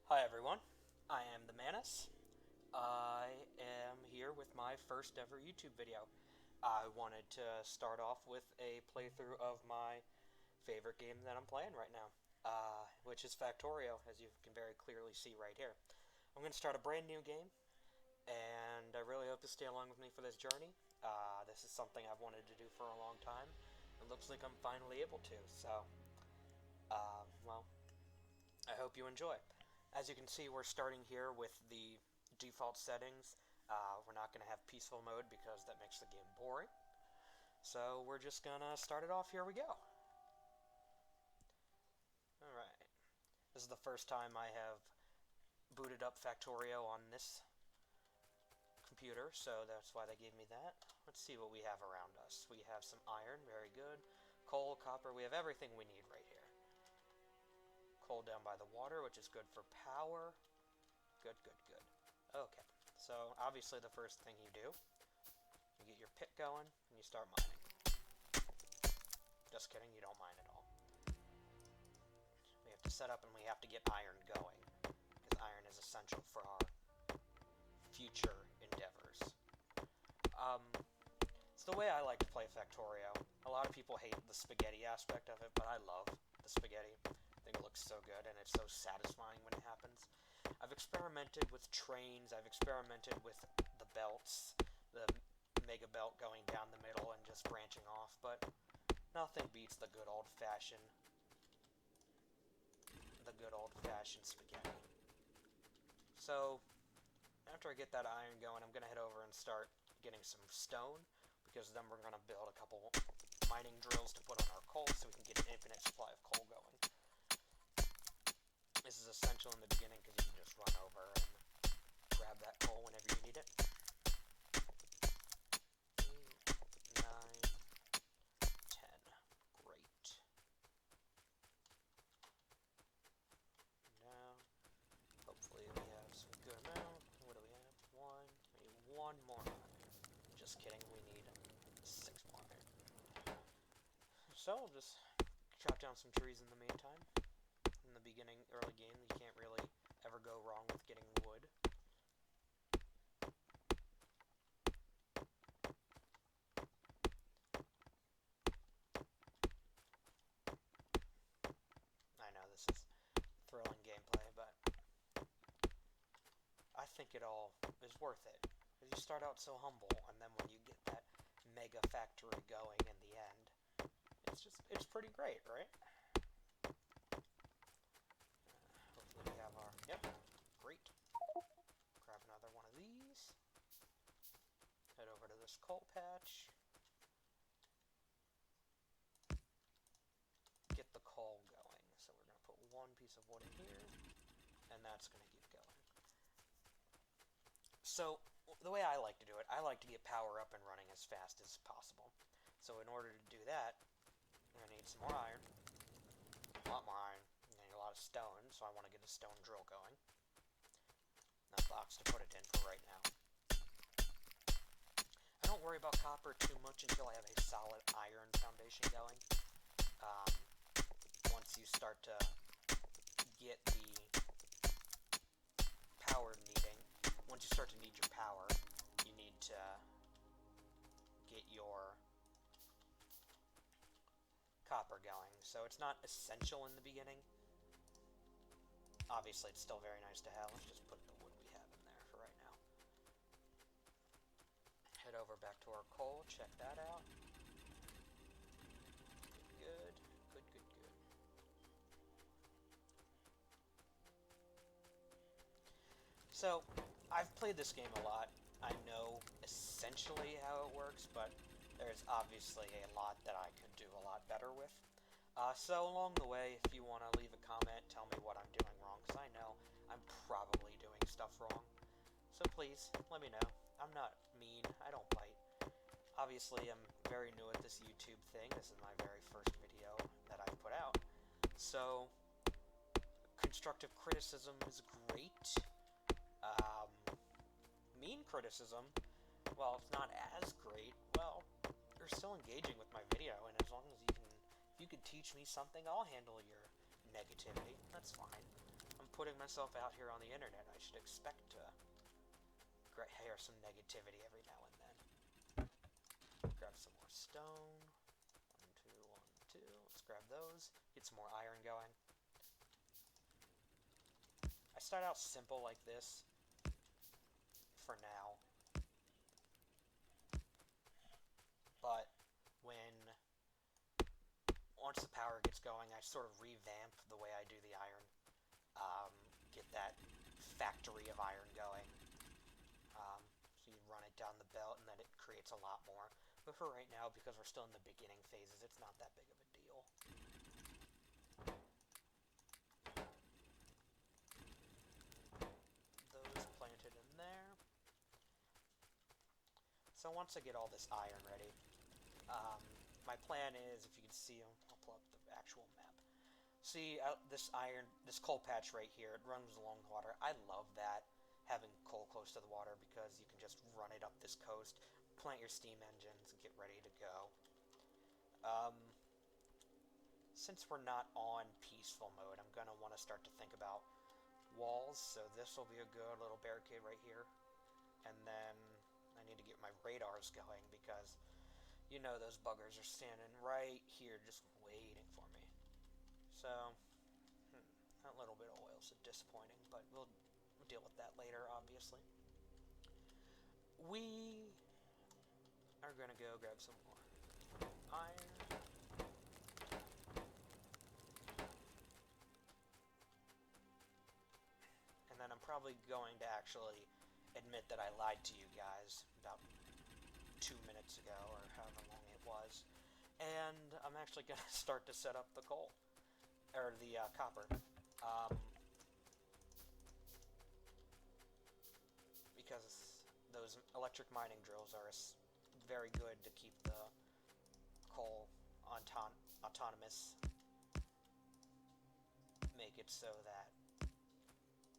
Hi everyone, I am the Manus. I am here with my first ever YouTube video. I wanted to start off with a playthrough of my favorite game that I'm playing right now, which is Factorio, as you can very clearly see right here. I'm going to start a brand new game, and I really hope to stay along with me for this journey. This is something I've wanted to do for a long time. It looks like I'm finally able to, so, well, I hope you enjoy. As you can see, we're starting here with the default settings. We're not going to have peaceful mode because that makes the game boring. So we're just going to start it off. Here we go. Alright. This is the first time I have booted up Factorio on this computer, so that's why they gave me that. Let's see what we have around us. We have some iron, very good. Coal, copper, we have everything we need right here. Coal down by the water, which is good for power. Good, good, good. Okay, so obviously the first thing you do, you get your pit going, and you start mining. Just kidding, you don't mine at all. We have to set up and we have to get iron going, because iron is essential for our future endeavors. It's the way I like to play Factorio. A lot of people hate the spaghetti aspect of it, but I love the spaghetti. I think it looks so good, and it's so satisfying when it happens. I've experimented with trains, I've experimented with the belts, the mega belt going down the middle and just branching off, but nothing beats the good old-fashioned spaghetti. So, after I get that iron going, I'm going to head over and start getting some stone, because then we're going to build a couple mining drills to put on our coal so we can get an infinite supply of coal going. This is essential in the beginning because you can just run over and grab that coal whenever you need it. 8, 9, 10. Great. Now, hopefully we have some good amount. What do we have? We need one more iron. Just kidding, we need 6 more iron. So, I'll just chop down some trees in the meantime. In the beginning, early game, you can't really ever go wrong with getting wood. I know this is thrilling gameplay, but I think it all is worth it. Because you start out so humble, and then when you get that mega factory going in the end, it's pretty great, right? Hopefully we have our, yep, great. Grab another one of these. Head over to this coal patch. Get the coal going. So we're going to put one piece of wood in here, and that's going to keep going. So, the way I like to do it, I like to get power up and running as fast as possible. So in order to do that, I'm going to need some more iron. A lot more iron. I'm going to need a lot of stone, so I want to get a stone drill going. That box to put it in for right now. I don't worry about copper too much until I have a solid iron foundation going. Once you start to get the power needing, once you start to need your power, you need to get your copper going. So it's not essential in the beginning. Obviously, it's still very nice to have. Let's just put the wood we have in there for right now. Head over back to our coal, check that out. Good, good, good, good. So, I've played this game a lot. I know essentially how it works, but there's obviously a lot that I could do a lot better with. So along the way, if you want to leave a comment, tell me what I'm doing wrong, because I know I'm probably doing stuff wrong. So please, let me know. I'm not mean, I don't bite. Obviously, I'm very new at this YouTube thing. This is my very first video that I've put out. So, constructive criticism is great. Mean criticism, well, it's not as great. Well, you're still engaging with my video, and as long as you can, if you could teach me something, I'll handle your negativity. That's fine. I'm putting myself out here on the internet, I should expect to hear some negativity every now and then. Grab some more stone. 1, 2, 1, 2. Let's grab those. Get some more iron going. I start out simple like this for now. But once the power gets going, I sort of revamp the way I do the iron. Get that factory of iron going. So you run it down the belt, and then it creates a lot more. But for right now, because we're still in the beginning phases, it's not that big of a deal. Those planted in there. So once I get all this iron ready, my plan is, if you can see, I'll pull up the actual map. See, this coal patch right here, it runs along the water. I love that, having coal close to the water, because you can just run it up this coast, plant your steam engines, and get ready to go. Since we're not on peaceful mode, I'm going to want to start to think about walls, so this will be a good little barricade right here. And then I need to get my radars going, because you know those buggers are standing right here just waiting for me. So, that little bit of oil is disappointing, but we'll deal with that later, obviously. We are going to go grab some more iron. And then I'm probably going to actually admit that I lied to you guys about 2 minutes ago, or however long it was, and I'm actually going to start to set up the coal, or the copper, because those electric mining drills are very good to keep the coal autonomous, make it so that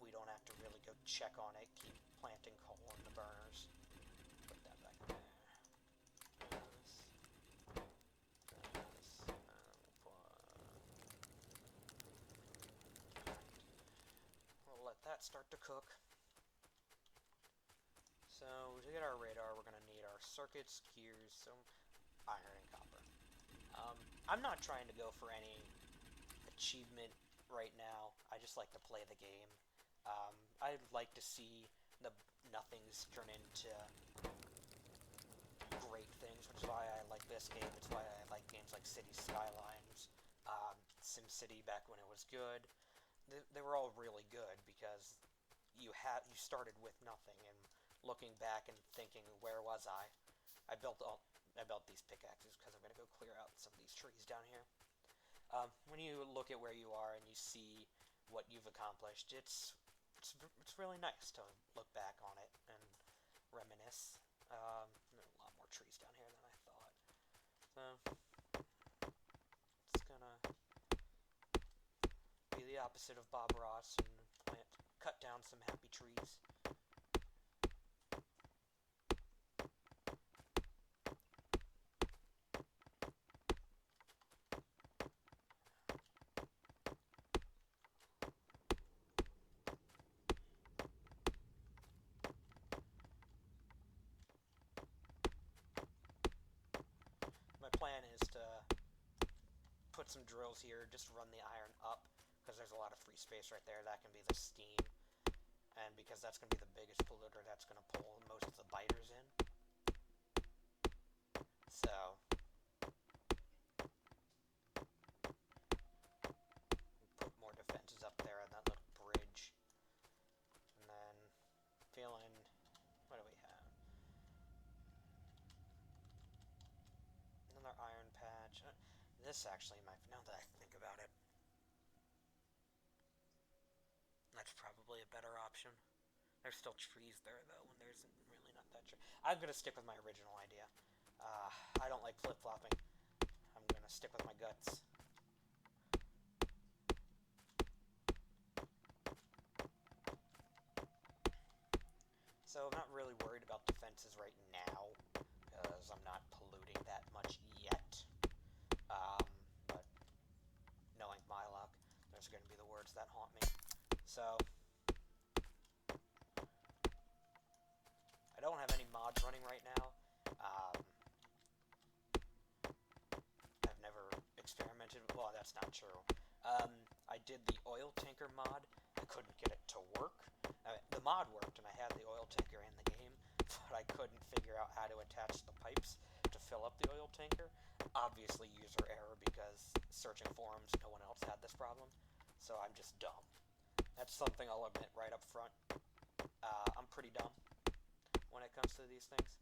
we don't have to really go check on it, keep planting coal in the burners. Put that back in there. We'll let that start to cook. So to get our radar, we're going to need our circuits, gears, some iron, and copper. I'm not trying to go for any achievement right now. I just like to play the game. I'd like to see the nothings turn into great things, which is why I like this game. It's why I like games like City Skylines, SimCity back when it was good. They were all really good because you started with nothing, and looking back and thinking, where was I? I built these pickaxes because I'm going to go clear out some of these trees down here. When you look at where you are and you see what you've accomplished, it's really nice to look back on it and reminisce. There are a lot more trees down here than I thought. So it's gonna be the opposite of Bob Ross and cut down some happy trees. Plan is to put some drills here, just run the iron up, because there's a lot of free space right there. That can be the steam, and because that's going to be the biggest polluter, that's going to pull most of the biters in. So put more defenses up there on that little bridge, and then fill in. What do we have? Another iron patch. This actually might, now that I think about it, that's probably a better option. There's still trees there, though, when there's really not that tree. I'm going to stick with my original idea. I don't like flip-flopping. I'm going to stick with my guts. So I'm not really worried about defenses right now, because I'm not polluting that much yet. But knowing my luck, there's going to be the words that haunt me. So, I don't have any mods running right now. I've never experimented. Well, that's not true. I did the oil tanker mod. I couldn't get it to work. The mod worked, and I had the oil tanker in the game, but I couldn't figure out how to attach the pipes to fill up the oil tanker. Obviously user error, because searching forums, no one else had this problem. So I'm just dumb. That's something I'll admit right up front. I'm pretty dumb when it comes to these things.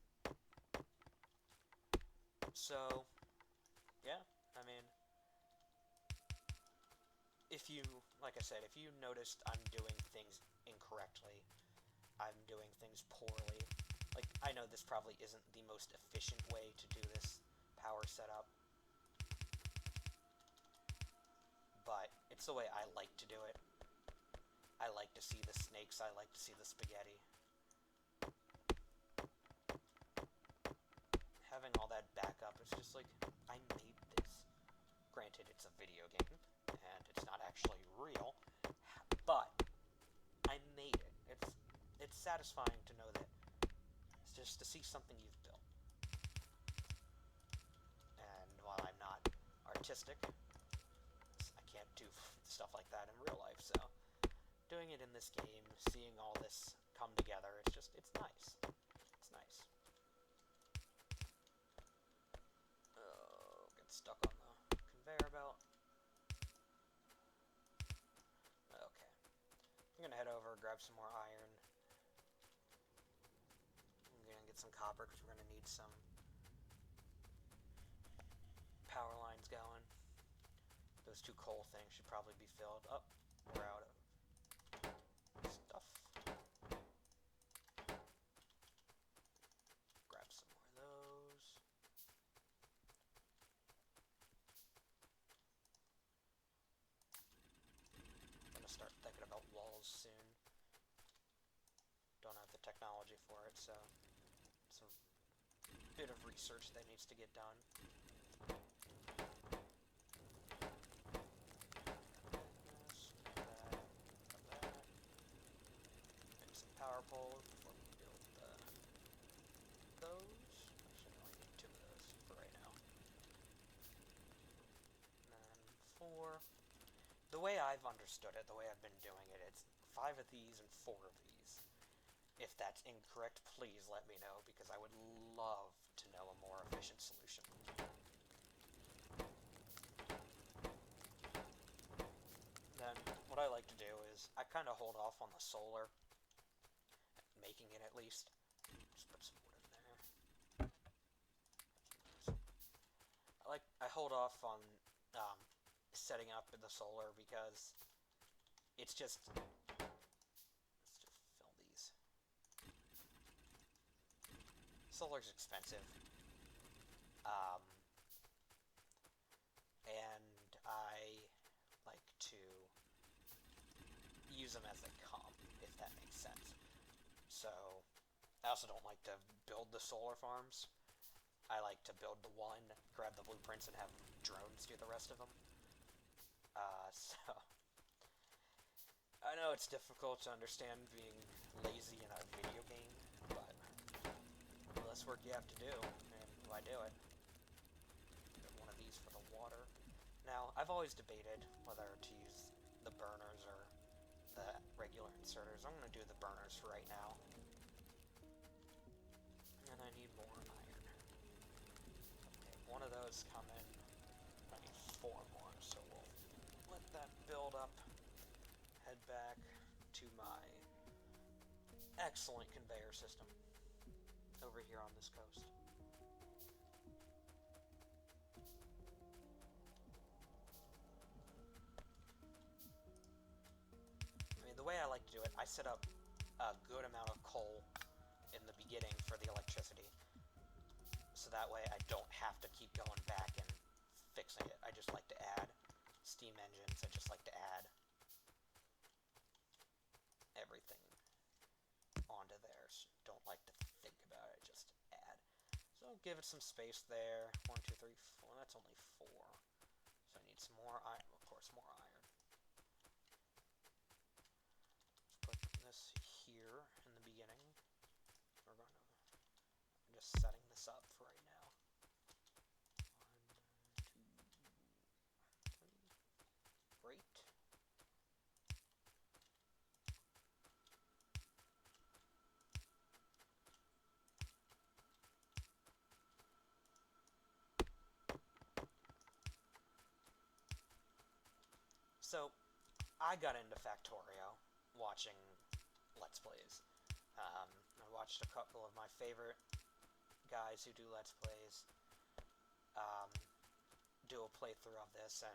So, yeah, I mean, if you, like I said, if you noticed I'm doing things incorrectly, I'm doing things poorly, like, I know this probably isn't the most efficient way to do this power setup, but it's the way I like to do it. I like to see the snakes, I like to see the spaghetti. Having all that backup, it's just like, I made this. Granted, it's a video game, and it's not actually real, but I made it. It's satisfying to know that. It's just to see something you've built. And while I'm not artistic, I can't do stuff like that in real life, so doing it in this game, seeing all this come together, it's nice. It's nice. Oh, get stuck on the conveyor belt. Okay. I'm gonna head over, grab some more iron. I'm gonna get some copper, because we're gonna need some power lines going. Those two coal things should probably be filled up. We're out of stuff. Grab some more of those. I'm gonna start thinking about walls soon. Don't have the technology for it, so it's a bit of research that needs to get done. Power poles before we build those. Actually, I only need 2 of those for right now. And then 4. The way I've understood it, the way I've been doing it, it's 5 of these and 4 of these. If that's incorrect, please let me know, because I would love to know a more efficient solution. Then, what I like to do is, I kind of hold off on the solar, making it at least. Just put some wood in there. I hold off on setting up the solar, because it's just, let's just fill these. Solar's expensive, and I like to use them as they come, if that makes sense. So, I also don't like to build the solar farms. I like to build the one, grab the blueprints, and have drones do the rest of them. So, I know it's difficult to understand being lazy in a video game, but the less work you have to do, and why do it? Get one of these for the water. Now, I've always debated whether to use the burners or the regular inserters. I'm going to do the burners for right now. And I need more iron. Okay, one of those come in. I need 4 more, so we'll let that build up. Head back to my excellent conveyor system over here on this coast. I mean, the way I like to do it, I set up a good amount of coal in the beginning for the electricity, so that way I don't have to keep going back and fixing it. I just like to add steam engines. I just like to add everything onto there. So don't like to think about it, just add. So give it some space there. 1, 2, 3, 4. That's only 4. So I need some more iron. Of course, more iron. just setting this up for right now. 1, 2, 3. Great. So, I got into Factorio watching Let's Plays. I watched a couple of my favorite guys who do Let's Plays do a playthrough of this, and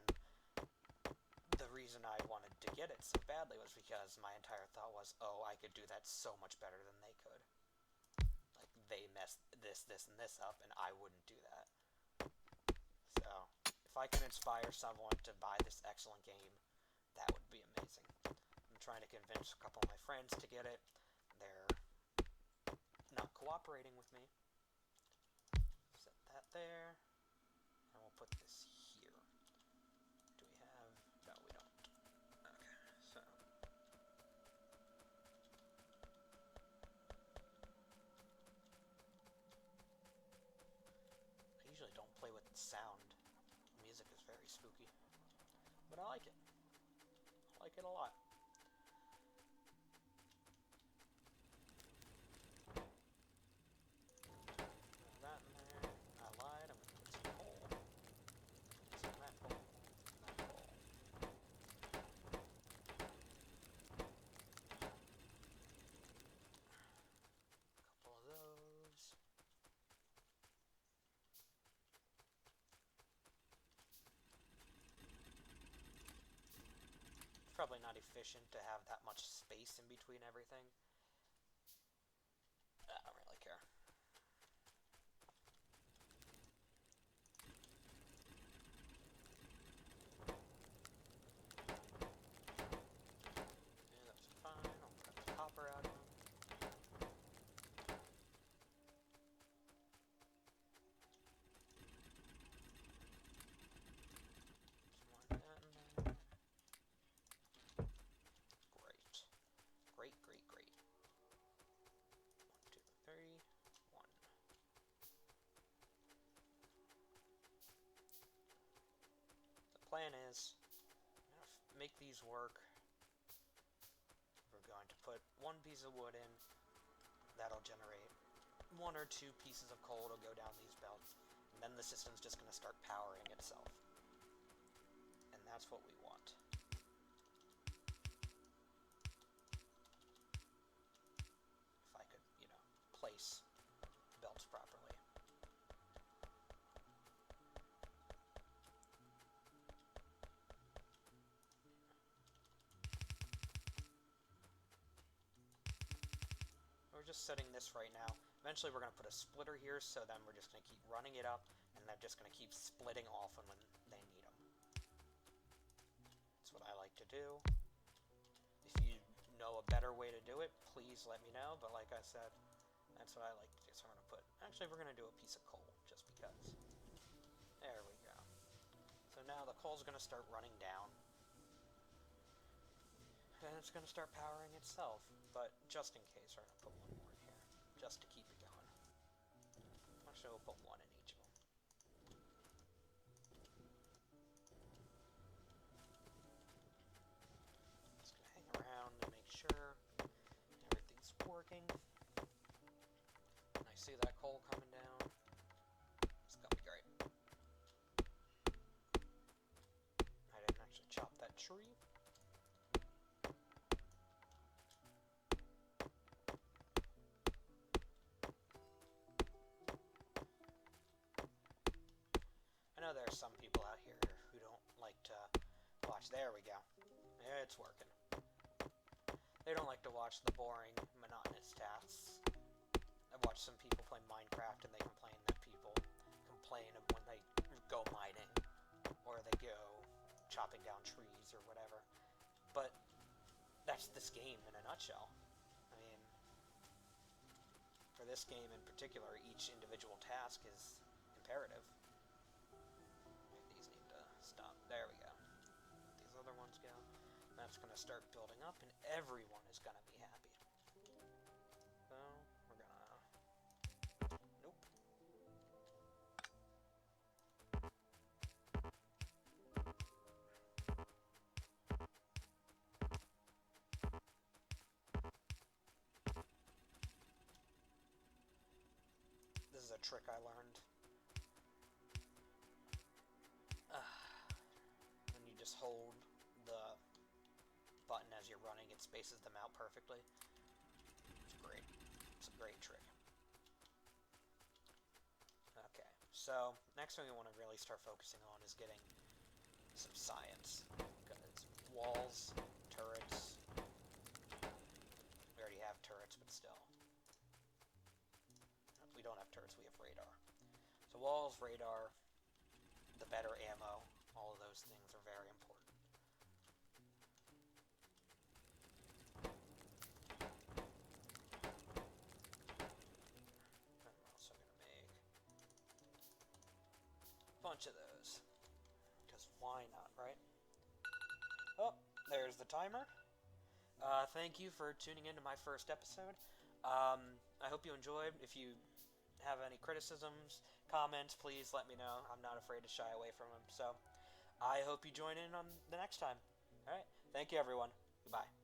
the reason I wanted to get it so badly was because my entire thought was, oh, I could do that so much better than they could. Like, they messed this, and this up, and I wouldn't do that. So, if I can inspire someone to buy this excellent game, that would be amazing. I'm trying to convince a couple of my friends to get it. They're not cooperating with me. Set that there. And we'll put this here. Do we have... No, we don't. Okay, so... I usually don't play with the sound. The music is very spooky. But I like it. I like it a lot. That in there. I lied. I'm going to put some coal. Some that coal. That coal. A couple of those. It's probably not efficient to have that much space in between everything. I don't really care. Yeah, that's fine. I'll put the copper out of them. Some more of that in there. Great. Great, great, great. 1, 2, 3. 1. The plan is, I'm going to make these work. We're going to put one piece of wood in. That'll generate 1 or 2 pieces of coal to go down these belts. And then the system's just going to start powering itself. And that's what we want. If I could, you know, place belts properly. We're just setting this right now. Eventually we're going to put a splitter here, so then we're just going to keep running it up, and they're just going to keep splitting off when they need them. That's what I like to do. If you know a better way to do it, please let me know, but like I said, that's what I like to do. So I'm going to put... Actually, we're going to do a piece of coal, just because. There we go. So now the coal's going to start running down. And it's going to start powering itself. But just in case, we're going to put one more in here. Just to keep it going. Actually, we'll put one in each of them. Just going to hang around and make sure everything's working. And I see that coal coming down. It's going to be great. I didn't actually chop that tree. I know there are some people out here who don't like to watch. There we go. It's working. They don't like to watch the boring, monotonous tasks. I've watched some people play Minecraft and they complain that people complain of when they go mining or they go chopping down trees or whatever. But that's this game in a nutshell. I mean, for this game in particular, each individual task is imperative. These need to stop. There we go. These other ones go. That's going to start building up, and everyone is going to be happy. So, we're going to... Nope. trick I learned. When you just hold the button as you're running, it spaces them out perfectly. It's great. It's a great trick. Okay, so next thing we want to really start focusing on is getting some science. Because walls, turrets. We already have turrets, but still. We don't have turrets, we have radar. So walls, radar, the better ammo, all of those things are very important. I'm also going to make a bunch of those. Because why not, right? Oh, there's the timer. Thank you for tuning into my first episode. I hope you enjoyed. If you have any criticisms, comments, please let me know. I'm not afraid to shy away from them. So I hope you join in on the next time. All right. Thank you, everyone. Goodbye.